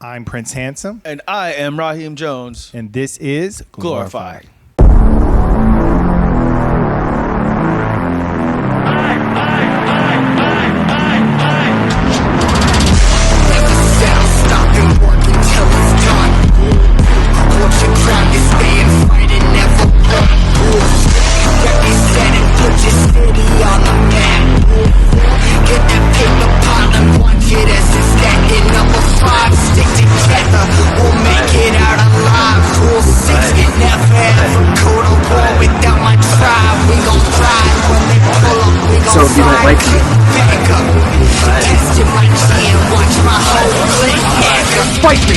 I'm Prince Handsome. And I am Raheem Jones. And this is Glorified. So if you don't like me, fight me!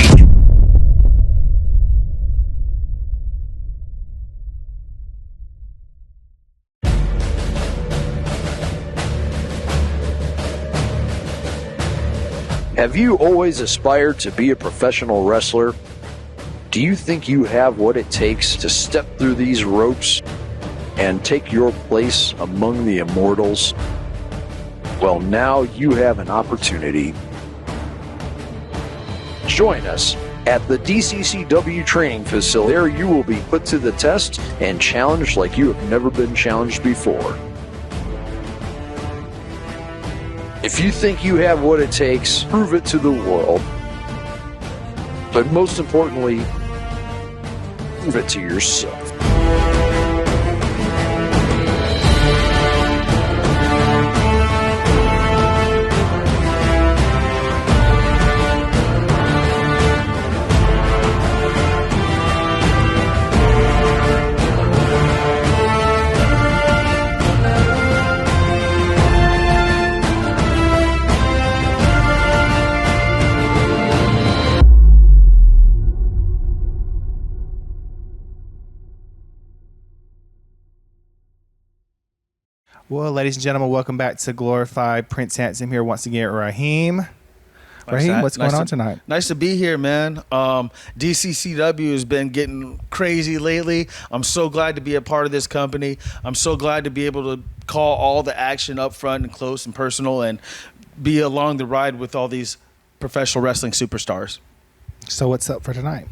Have you always aspired to be a professional wrestler? Do you think you have what it takes to step through these ropes and take your place among the immortals? Well, now you have an opportunity. Join us at the DCCW training facility. There you will be put to the test and challenged like you have never been challenged before. If you think you have what it takes, prove it to the world. But most importantly, prove it to yourself. Well, ladies and gentlemen, welcome back to Glorified. Prince Handsome here once again. Raheem, what's going on tonight? Nice to be here, man. DCCW has been getting crazy lately. I'm so glad to be a part of this company. I'm so glad to be able to call all the action up front and close and personal and be along the ride with all these professional wrestling superstars. So what's up for tonight?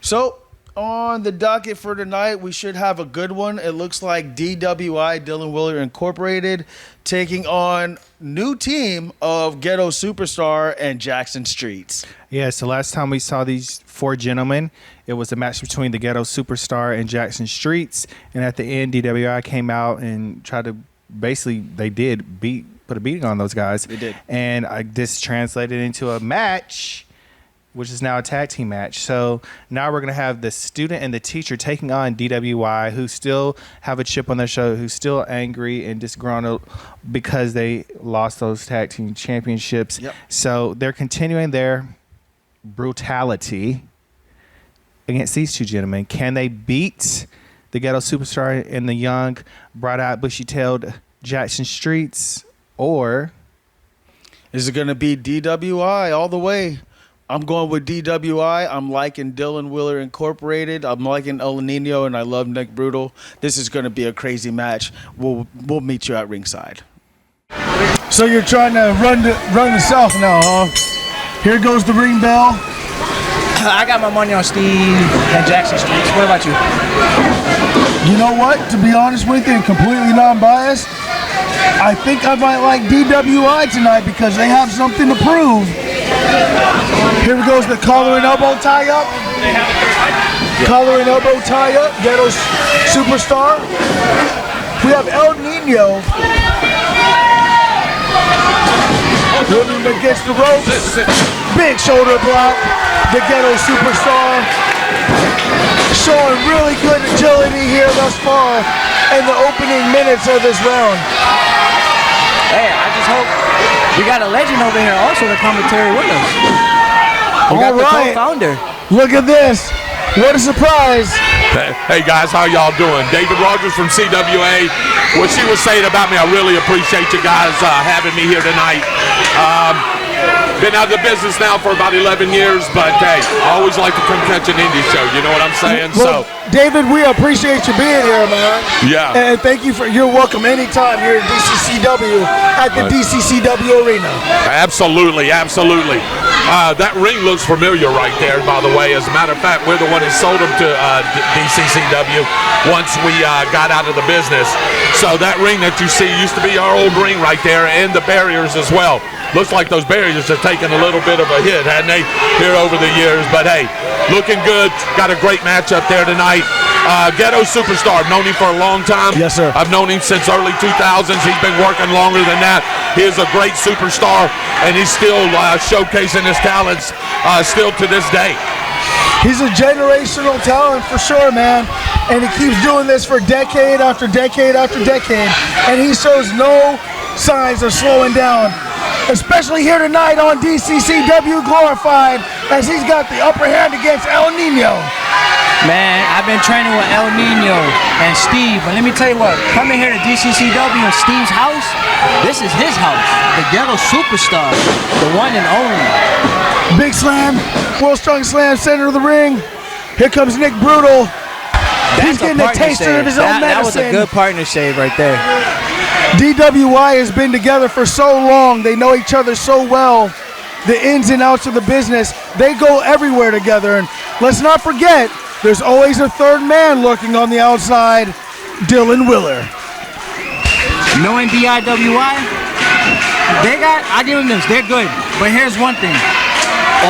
So on the docket for tonight, we should have a good one. It looks like DWI, Dillon Willer Incorporated, taking on new team of Ghetto Superstar and Jackson Streetz. Yeah, so last time we saw these four gentlemen, it was a match between the Ghetto Superstar and Jackson Streetz. And at the end, DWI came out and tried to basically, put a beating on those guys. They did. And this translated into a match, which is now a tag team match. So now we're going to have the student and the teacher taking on DWI, who still have a chip on their shoulder, who's still angry and disgruntled because they lost those tag team championships. Yep. So they're continuing their brutality against these two gentlemen. Can they beat the Ghetto Superstar and the young, bright-eyed, bushy-tailed Jackson Streetz? Or is it going to be DWI all the way? I'm going with DWI. I'm liking Dillon Willer Incorporated. I'm liking El Nino, and I love Nick Brutal. This is going to be a crazy match. We'll meet you at ringside. So you're trying to run the South now, huh? Here goes the ring bell. I got my money on Steve and Jackson Streetz. What about you? You know what? To be honest with you, and completely non-biased, I think I might like DWI tonight because they have something to prove. Here goes the collar and elbow tie-up. Collar and elbow tie-up. Ghetto Superstar. We have El Nino running against the ropes. Big shoulder block. The Ghetto Superstar showing really good agility here thus far in the opening minutes of this round. Hey, I just hope we got a legend over here also the commentary with us. We got the co-founder. Look at this. What a surprise. Hey guys, how y'all doing? David Rogers from CWA. What she was saying about me, I really appreciate you guys having me here tonight. Been out of the business now for about 11 years, but hey, I always like to come catch an indie show. You know what I'm saying? Well, David, we appreciate you being here, man. Yeah. And thank you for you're welcome anytime here at DCCW at the DCCW Arena. Absolutely, absolutely. That ring looks familiar right there, by the way. As a matter of fact, we're the one who sold them to DCCW once we got out of the business. So that ring that you see used to be our old ring right there, and the barriers as well. Looks like those barriers have taken a little bit of a hit, hadn't they, here over the years? But hey, looking good. Got a great match up there tonight. Ghetto Superstar, I've known him for a long time. Yes, sir. I've known him since early 2000s. He's been working longer than that. He is a great superstar, and he's still showcasing his talents still to this day. He's a generational talent for sure, man. And he keeps doing this for decade after decade after decade. And he shows no signs of slowing down. Especially here tonight on DCCW Glorified, as he's got the upper hand against El Nino. Man, I've been training with El Nino and Steve, but let me tell you what, coming here to DCCW and Steve's house, this is his house, the Ghetto Superstar, the one and only. Big slam, World Strong Slam, center of the ring. Here comes Nick Brutal. He's getting a taster of his own medicine. That was a good partner shave right there. DWI has been together for so long. They know each other so well. The ins and outs of the business, they go everywhere together. And let's not forget, there's always a third man lurking on the outside, Dillon Willer. Knowing DIWI, I give them this, they're good. But here's one thing,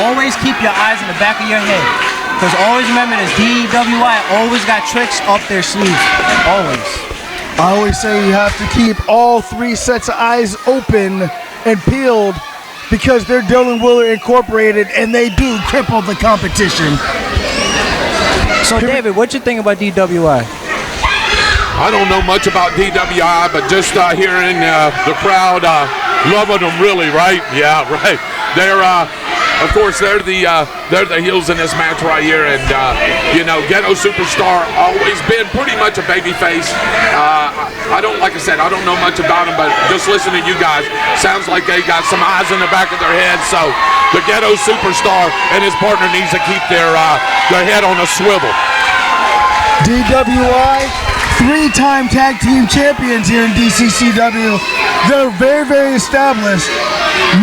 always keep your eyes in the back of your head. Because always remember this, DWI always got tricks up their sleeves, always. I always say you have to keep all three sets of eyes open and peeled because they're Dillon Willer Incorporated and they do cripple the competition. So David, what you think about DWI? I don't know much about DWI, but just hearing the crowd loving them really, right? Yeah, right. They're, of course, they're the heels in this match right here, and Ghetto Superstar always been pretty much a baby face. Like I said, I don't know much about them, but just listening to you guys, sounds like they got some eyes in the back of their head. So the Ghetto Superstar and his partner needs to keep their head on a swivel. DWI, three-time tag team champions here in DCCW. They're very, very established.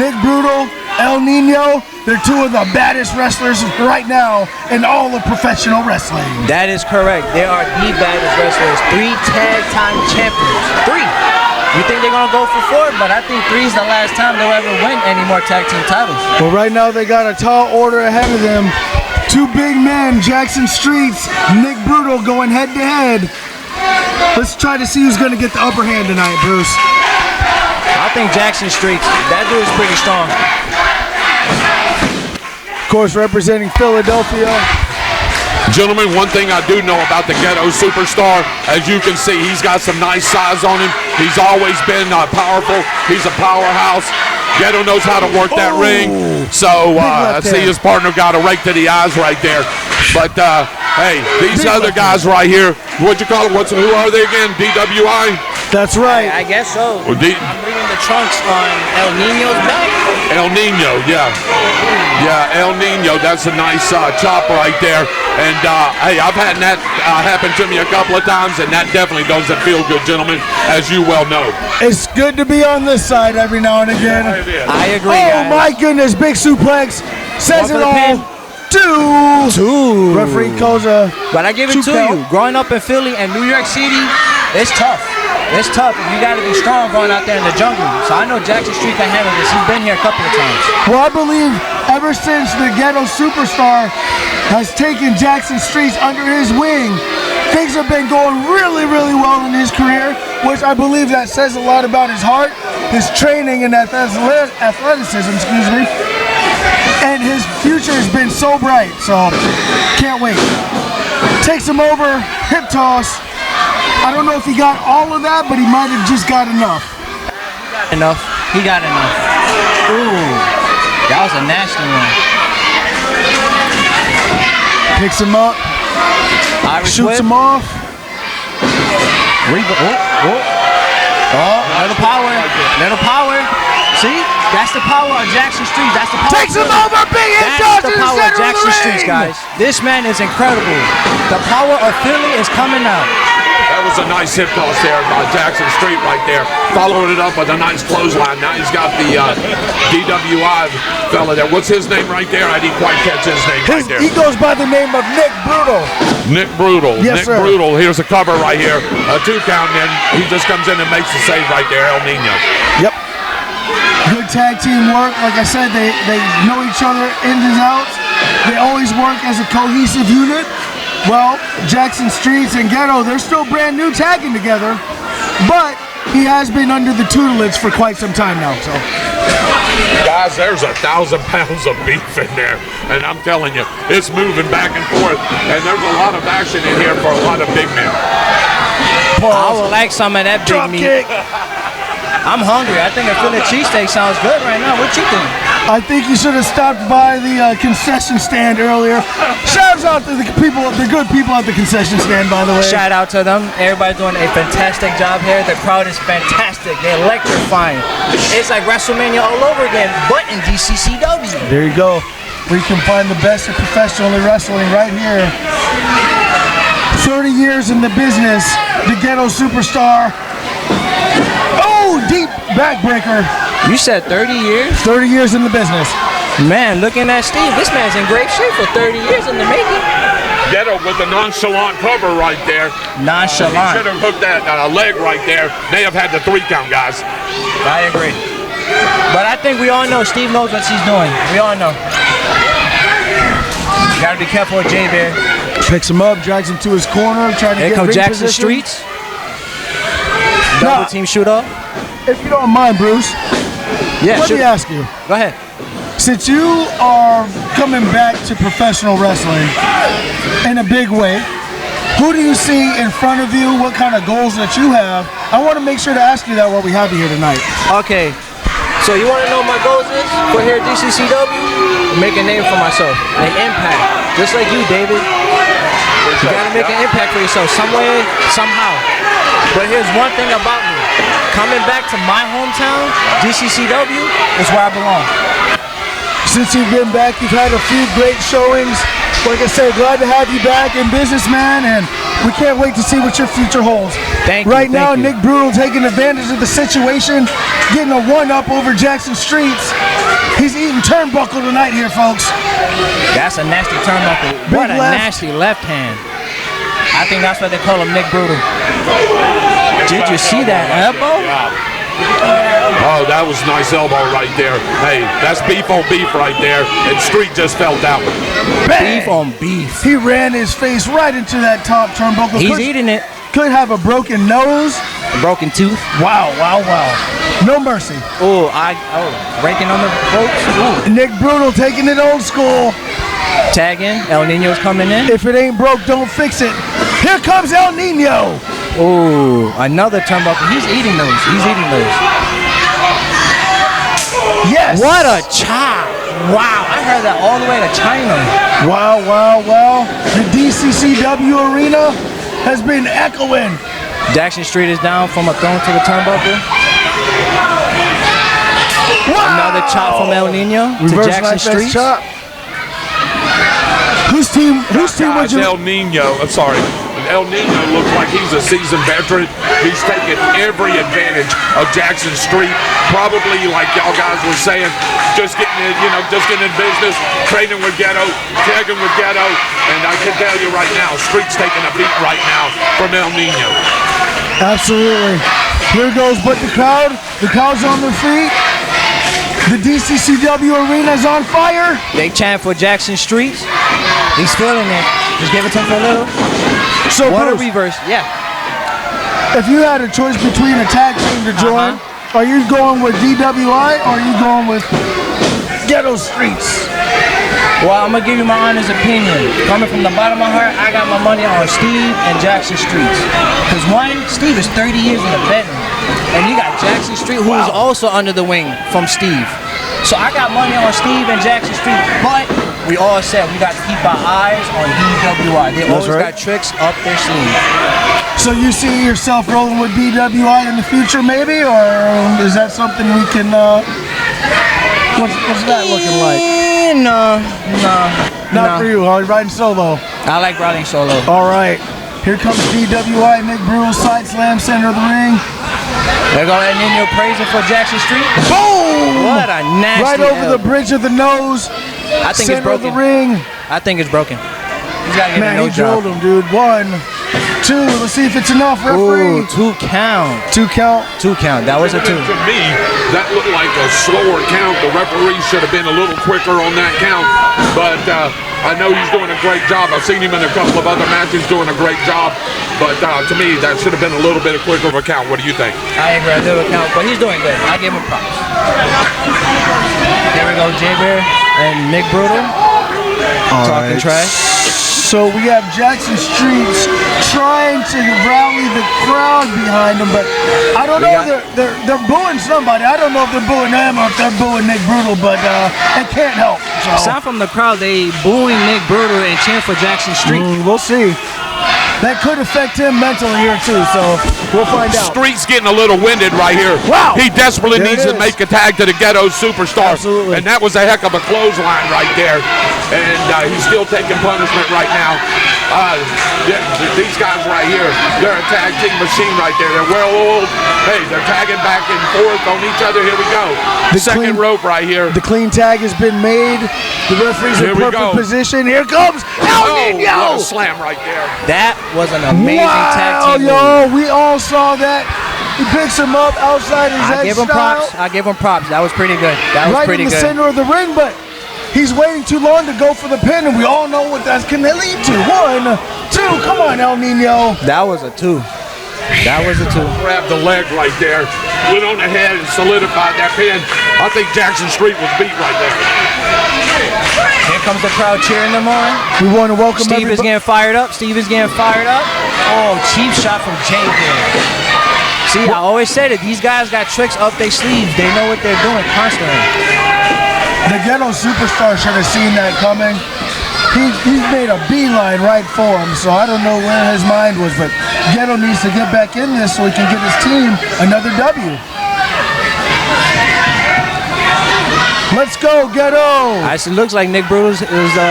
Nick Brutal, El Nino, they're two of the baddest wrestlers right now in all of professional wrestling. That is correct. They are the baddest wrestlers. 3 tag-time champions. 3. You think they're going to go for 4, but I think 3 is the last time they'll ever win any more tag team titles. Well, right now they got a tall order ahead of them. 2 big men, Jackson Streetz, Nick Brutal going head-to-head. Let's try to see who's going to get the upper hand tonight, Bruce. I think Jackson Streetz, that dude is pretty strong. Of course, representing Philadelphia. Gentlemen, one thing I do know about the Ghetto Superstar, as you can see, he's got some nice size on him. He's always been powerful. He's a powerhouse. Ghetto knows how to work that ring. So I see his partner got a rake to the eyes right there. But hey, these other guys right here, what'd you call them? Who are they again? DWI? That's right. I guess so. I'm reading the trunks on El Nino's back. El Nino, yeah. Yeah, El Nino, that's a nice chop right there. And hey, I've had that happen to me a couple of times, and that definitely doesn't feel good, gentlemen, as you well know. It's good to be on this side every now and again. I agree, guys. My goodness, big suplex says it all. 2. Referee calls a. But I give it to you. Growing up in Philly and New York City, it's tough. It's tough. You got to be strong going out there in the jungle. So I know Jackson Street can handle this. He's been here a couple of times. Well, I believe ever since the Ghetto Superstar has taken Jackson Streetz under his wing, things have been going really, really well in his career, which I believe that says a lot about his heart, his training, and athleticism, and his future has been so bright, so can't wait. Takes him over, hip toss. I don't know if he got all of that, but he might have just got enough. He got enough. Ooh, that was a nasty one. Picks him up, shoots him off. Little power. See? That's the power of Jackson Streetz. That's the power. Takes him over, big hit toss to the power center of Jackson of the Streetz, ring. guys. This man is incredible. The power of Philly is coming out. That that was a nice hip toss there by Jackson Street right there. Following it up with a nice clothesline. Now he's got the DWI fella there. What's his name right there? I didn't quite catch his name right there. He goes by the name of Nick Brutal. Nick Brutal. Yes, Nick sir. Brutal. Here's a cover right here. A 2 count, and then he just comes in and makes the save right there, El Nino. Yep. Good tag team work. Like I said, they know each other ins and outs. They always work as a cohesive unit. Well, Jackson Streetz and Ghetto, they're still brand new tagging together, but he has been under the tutelage for quite some time now. So, guys, there's 1,000 pounds of beef in there, and I'm telling you, it's moving back and forth, and there's a lot of action in here for a lot of big men. I would like some of that big drop meat. kick. I'm hungry. I think a Philly cheesesteak sounds good right now. What you think? I think you should have stopped by the concession stand earlier. Shouts out to the good people at the concession stand, by the way. Shout out to them. Everybody's doing a fantastic job here. The crowd is fantastic. They're electrifying. It's like WrestleMania all over again, but in DCCW. There you go. We can find the best of professional wrestling right here. 30 years in the business, the Ghetto Superstar. Oh, deep backbreaker. You said 30 years? 30 years in the business. Man, looking at Steve, this man's in great shape for 30 years in the making. Ghetto with the nonchalant cover right there. He should Nonchalant. have hooked that leg right there. They have had the 3 count, guys. I agree. But I think we all know Steve knows what he's doing. We all know. You gotta be careful with Jay Bear. Picks him up, drags him to his corner, trying to Here get comes ring Jackson position. Streetz. Double team shooter. If you don't mind, Bruce, Yeah, let shoot. me ask you. Go ahead. Since you are coming back to professional wrestling in a big way, who do you see in front of you? What kind of goals that you have? I want to make sure to ask you that while we have you here tonight. Okay. So you want to know what my goals is for here at DCCW? Make a name for myself. An impact. Just like you, David. You got to make an impact for yourself some way, somehow. But here's one thing about me. Coming back to my hometown, DCCW, is where I belong. Since you've been back, you've had a few great showings. Like I said, glad to have you back in business, man, and we can't wait to see what your future holds. Thank you. Right now, thank you. Nick Brutal taking advantage of the situation, getting a 1-up over Jackson Streetz. He's eating turnbuckle tonight here, folks. That's a nasty turnbuckle. Big What a left. nasty left hand. I think that's why they call him Nick Brutal. Did you see that elbow? Oh, that was a nice elbow right there. Hey, that's beef on beef right there. And Street just felt that one. Beef on beef. He ran his face right into that top turnbuckle. He's eating it. Could have a broken nose. A broken tooth. Wow, wow, wow. No mercy. Oh, breaking on the ropes. Ooh. Nick Brutal taking it old school. Tag in. El Nino's coming in. If it ain't broke, don't fix it. Here comes El Nino. Oh, another turnbuckle. He's eating those. He's eating those. Yes. What a chop. Wow, I heard that all the way to China. Wow, wow, wow. The DCCW arena has been echoing. Jackson Street is down from a throne to the turnbuckle. Wow. Another chop from El Nino to Reverse Jackson knife Street. edge chop. Whose team would Guys, you... El Nino, I'm sorry. El Nino looks like he's a seasoned veteran. He's taking every advantage of Jackson Street. Probably, like y'all guys were saying, just getting in business, training with Ghetto, tagging with Ghetto, and I can tell you right now, Street's taking a beat right now from El Nino. Absolutely. Here goes, but the crowd's on their feet. The DCCW arena is on fire. They chant for Jackson Street. He's feeling it. Just give it to him for a little. So What a Bruce, reverse. Yeah. if you had a choice between a tag team to join, are you going with DWI or are you going with Ghetto Streetz? Well, I'm going to give you my honest opinion. Coming from the bottom of my heart, I got my money on Steve and Jackson Streetz. Because one, Steve is 30 years in the veteran. And you got Jackson Street, who is also under the wing from Steve. So I got money on Steve and Jackson Street, but we all said we got to keep our eyes on DWI. They always got tricks up their sleeve. So you see yourself rolling with DWI in the future, maybe, or is that something we can? What's that looking like? No. Not for you, huh? Riding solo. I like riding solo. All right. Here comes DWI, Nick Brutal, side slam, center of the ring. They're going to Nino praising for Jackson Street. Boom! What a nasty Right over the bridge of the nose. I think center it's broken. of the ring. I think it's broken. He's got to get Man, a he nose job. drilled him, dude. 1, 2. Let's see if it's enough, referee. Ooh, 2 count. 2 count. 2 count. That was a 2. To me, that looked like a slower count. The referee should have been a little quicker on that count. But I know he's doing a great job. I've seen him in a couple of other matches doing a great job. But to me, that should have been a little bit quicker of a count. What do you think? I agree. I do a count, but he's doing good. I give him props. There we go, J-Bear and Nick Brutal talking trash. So we have Jackson Streetz trying to rally the crowd behind him, but I don't know. They're booing somebody. I don't know if they're booing him or if they're booing Nick Brutal, but it can't help. So. Aside from the crowd, they booing Nick Brutal and cheering for Jackson Street. We'll see. That could affect him mentally here too, so we'll find out. Street's getting a little winded right here. Wow. He desperately There needs it to is. make a tag to the Ghetto Superstar. Absolutely. And that was a heck of a clothesline right there. And he's still taking punishment right now. These guys right here, they're a tag team machine right there. They're well old. Hey, they're tagging back and forth on each other. Here we go. The Second clean- rope right here. The clean tag has been made. The referee's Here in we perfect go. position. Here comes El What Nino. a slam right there. That was an amazing tag Wow, team move. yo, we all saw that. He picks him up outside his I head give him style. props. I give him props. That was pretty good. That was Right pretty in the good. center of the ring, but he's waiting too long to go for the pin, and we all know what that's going to lead to. 1, 2, come on, El Nino. That was a 2. That was a 2. Grabbed the leg right there. Went on ahead and solidified that pin. I think Jackson Street was beat right there. Here comes the crowd cheering them on. We want to welcome Steve is everybody. getting fired up. Steve is getting fired up. Oh, cheap shot from J-Bear. See, I always said it. These guys got tricks up their sleeves. They know what they're doing constantly. The Ghetto Superstar should have seen that coming. He's made a beeline right for him, so I don't know where his mind was, but Ghetto needs to get back in this so he can get his team another W. Let's go, Ghetto! It looks like Nick Brutal is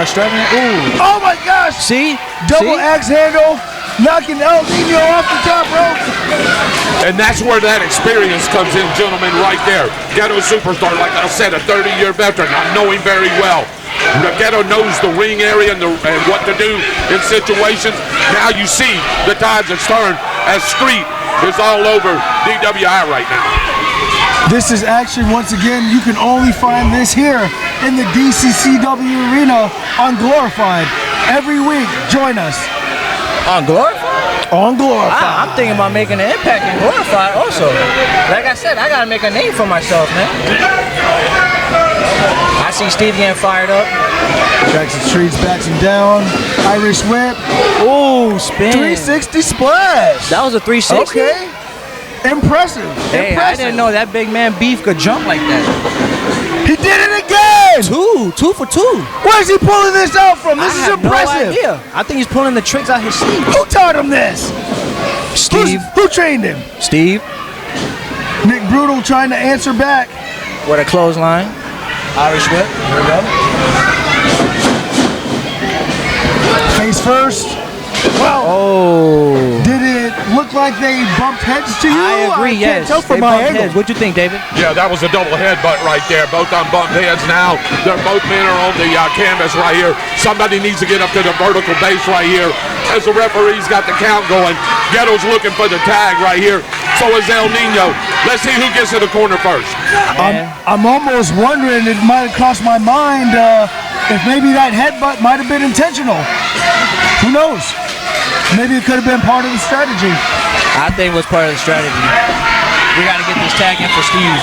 struggling. Ooh. Oh my gosh! See? Double See? axe handle, knocking El Nino off the top rope. And that's where that experience comes in, gentlemen, right there. Ghetto Superstar, like I said, a 30-year veteran. I know him very well. The Ghetto knows the ring area and what to do in situations. Now you see the tides have turned as Street is all over DWI right now. This is action once again. You can only find this here in the DCCW arena on Glorified. Every week, join us On Glorified? on Glorified. I'm thinking about making an impact in Glorified also. Like I said, I got to make a name for myself, man. I see Steve getting fired up. Jackson Streetz backs him down. Irish whip. Ooh, spin. 360 splash. That was a 360? Okay. Impressive. Hey, I didn't know that big man Beef could jump like that. He did it again. 2 for 2. Where's he pulling this out from? This is I have impressive. no idea. I think he's pulling the tricks out his sleeve. Who taught him this? Steve. Who trained him? Steve Nick Brutal trying to answer back. with a clothesline. Irish whip. Here we go. Face first. Wow. Oh. Did it look like they bumped heads to you? I agree, can't yes. tell from They my bumped angle. heads. What'd you think, David? Yeah, that was a double headbutt right there. Both on bumped heads now. They're both men are on the canvas right here. Somebody needs to get up to the vertical base right here. As the referee's got the count going. Ghetto's looking for the tag right here. So is El Nino. Let's see who gets to the corner first. I'm almost wondering, it might have crossed my mind if maybe that headbutt might have been intentional. Who knows? Maybe it could have been part of the strategy. I think it was part of the strategy. We got to get this tag in for Steve.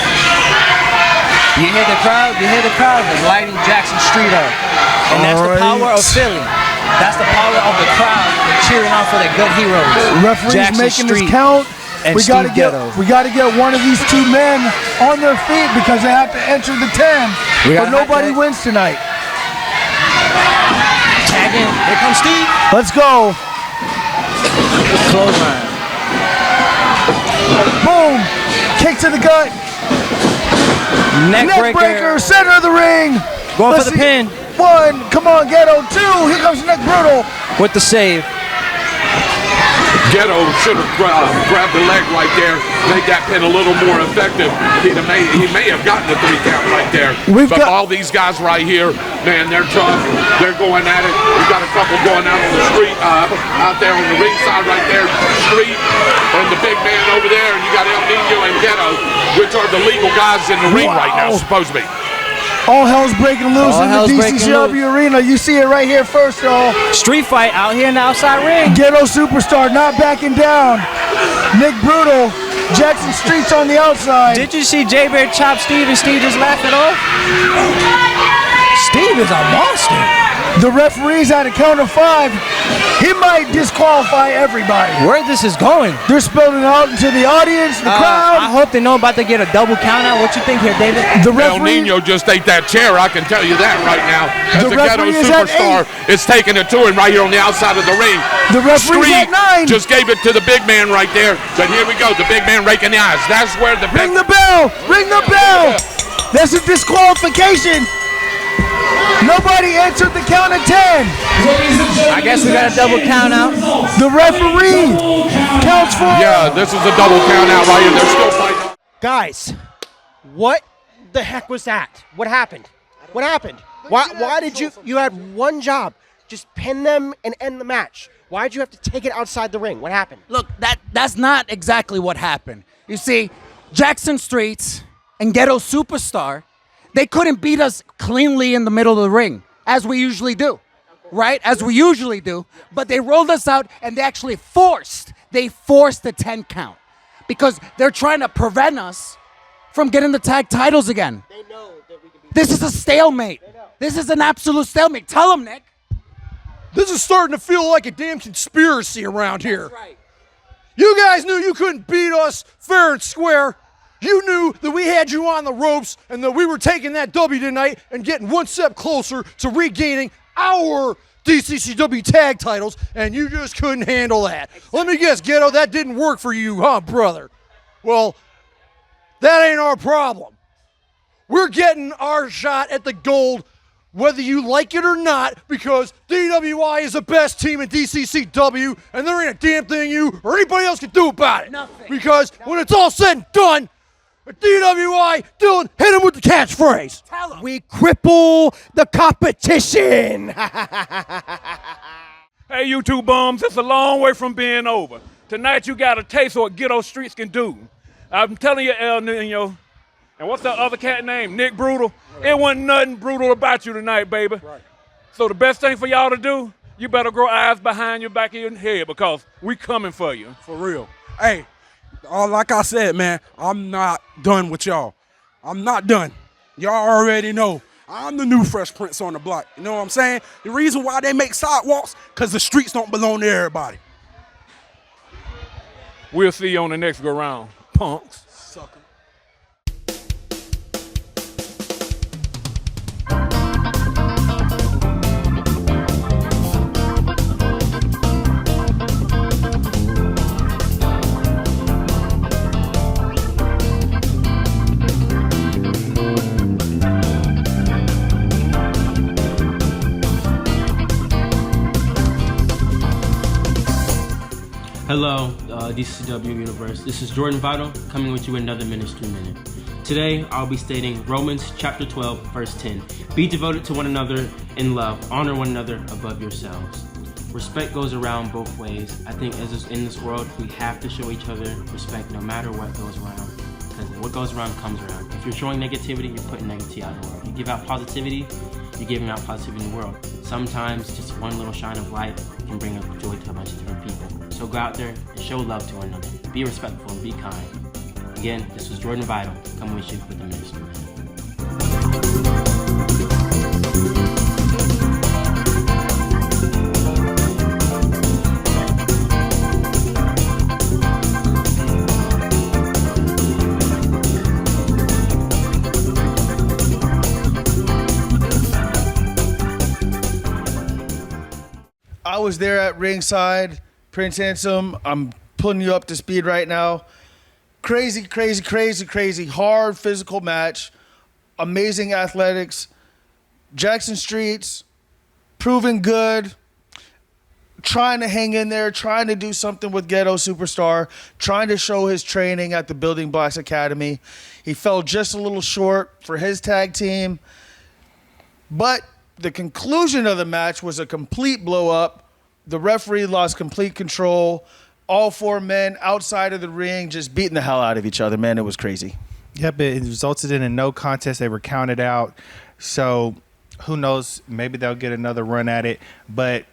You hear the crowd? You hear the crowd? They're lighting Jackson Street up. And that's the power of Philly. That's the power of the crowd cheering on for their good heroes. Referee's Jackson making Street his count. and We gotta Steve get one of these two men on their feet because they have to enter the 10. We But got a nobody hot tag. wins tonight. Tag in. Here comes Steve. Let's go. Clothesline. Boom. Kick to the gut. Neck breaker. Center of the ring. Going Let's for the see. pin 1. Come on, Ghetto. 2. Here comes Nick Brutal. with the save. Ghetto should have grabbed the leg right there, made that pin a little more effective. He may have gotten the 3 count right there. But all these guys right here, man, they're tough. They're going at it. We've got a couple going out on the street, out there on the ringside right there, Street, and the big man over there, and you got El Nino and Ghetto, which are the legal guys in the ring right now, supposed to be. All hell's breaking loose in the DCCW arena. You see it right here first, y'all. Street fight out here in the outside ring. Ghetto Superstar not backing down. Nick Brutal, Jackson Streetz on the outside. Did you see J-Bear chop Steve and Steve just laughed it off? Steve is a monster. The referee's at a count of 5. He might disqualify everybody. Where this is going? They're spilling out into the audience, the crowd. I hope they know about to get a double count out. What you think here, David? The El referee, Nino just ate that chair, I can tell you that right now. As The the Ghetto referee is at Superstar is taking it to him right here on the outside of the ring. The referee's Street at 9. just gave it to the big man right there. But here we go, the big man raking the eyes. That's where the ring the bell. Ring the bell. That's a disqualification. Nobody answered the count of 10. I guess we got a double count out. The referee counts for. Yeah, this is a double count out right here. They're still fighting. Guys, what the heck was that? What happened? What happened? Why did you had one job, just pin them and end the match. Why did you have to take it outside the ring? What happened? Look, that's not exactly what happened. You see, Jackson Streetz and Ghetto Superstar, they couldn't beat us cleanly in the middle of the ring, as we usually do, right? As we usually do. But they rolled us out, and they actually forced the 10 count because they're trying to prevent us from getting the tag titles again. They know that we can be. This is a stalemate. This is an absolute stalemate. Tell them, Nick. This is starting to feel like a damn conspiracy around here. That's right. You guys knew you couldn't beat us fair and square. You knew that we had you on the ropes and that we were taking that W tonight and getting one step closer to regaining our DCCW tag titles, and you just couldn't handle that. Let me guess, Ghetto, that didn't work for you, huh, brother? Well, that ain't our problem. We're getting our shot at the gold whether you like it or not, because DWI is the best team in DCCW, and there ain't a damn thing you or anybody else can do about it. Nothing. Because when it's all said and done, DWI, Dillon, hit him with the catchphrase. Tell them. We cripple the competition. Hey, you two bums, it's a long way from being over. Tonight you got a taste of what Ghetto Streetz can do. I'm telling you, El Nino, and what's the other cat name? Nick Brutal. Right. It wasn't nothing brutal about you tonight, baby. Right. So the best thing for y'all to do, you better grow eyes behind your back of your head, because we coming for you. For real. Hey, like I said, man, I'm not done with y'all. I'm not done. Y'all already know. I'm the new Fresh Prince on the block. You know what I'm saying? The reason why they make sidewalks, because the streets don't belong to everybody. We'll see you on the next go round, punks. Sucker. Hello, DCCW Universe. This is Jordan Vital coming with you another Ministry Minute. Today, I'll be stating Romans chapter 12, verse 10. Be devoted to one another in love. Honor one another above yourselves. Respect goes around both ways. I think as in this world, we have to show each other respect no matter what goes around. Because what goes around comes around. If you're showing negativity, you're putting negativity out in the world. You give out positivity, you're giving out positivity in the world. Sometimes just one little shine of light can bring up joy to a bunch of different people. So go out there and show love to one another. Be respectful and be kind. Again, this was Jordan Vital, coming with you with the Ministry. I was there at ringside. Prince Handsome, I'm putting you up to speed right now. Crazy, crazy, crazy, crazy, hard physical match. Amazing athletics. Jackson Streetz, proven good. trying to hang in there, trying to do something with Ghetto Superstar, trying to show his training at the Building Blocks Academy. He fell just a little short for his tag team. But the conclusion of the match was a complete blow up. The referee lost complete control. All 4 men outside of the ring just beating the hell out of each other, man. It was crazy. Yep, it resulted in a no contest. They were counted out. So who knows? Maybe they'll get another run at it. But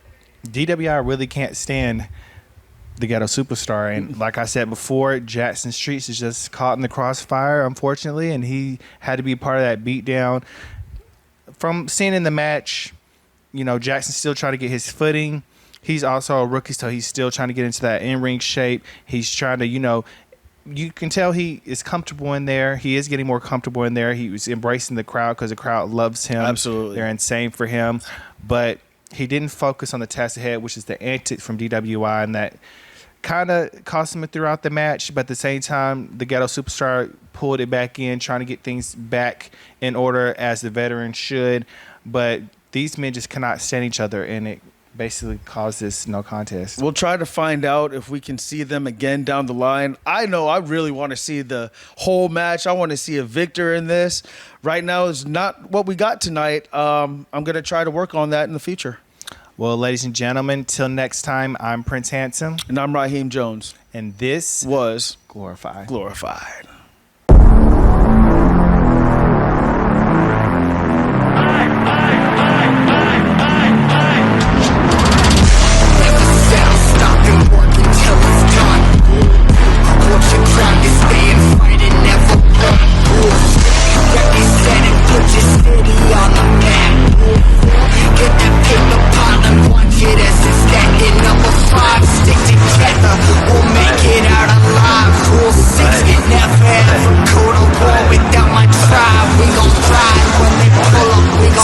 DWI really can't stand the Ghetto Superstar. And like I said before, Jackson Streetz is just caught in the crossfire, unfortunately, and he had to be part of that beatdown. From seeing in the match, you know, Jackson's still trying to get his footing. He's also a rookie, so he's still trying to get into that in-ring shape. He's trying to, you know, you can tell he is comfortable in there. He is getting more comfortable in there. He was embracing the crowd because the crowd loves him. Absolutely. They're insane for him. But he didn't focus on the task ahead, which is the antics from DWI, and that kind of cost him throughout the match. But at the same time, the Ghetto Superstar pulled it back in, trying to get things back in order as the veteran should. But these men just cannot stand each other, and it basically caused this no contest. We'll try to find out if we can see them again down the line. I know I really want to see the whole match. I want to see a victor in this. Right now is not what we got tonight. I'm going to try to work on that in the future. Well, ladies and gentlemen, till next time, I'm Prince Handsome. And I'm Raheem Jones. And this was Glorified. Glorified.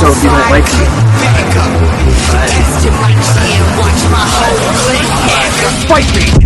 So if you don't like me, fight me!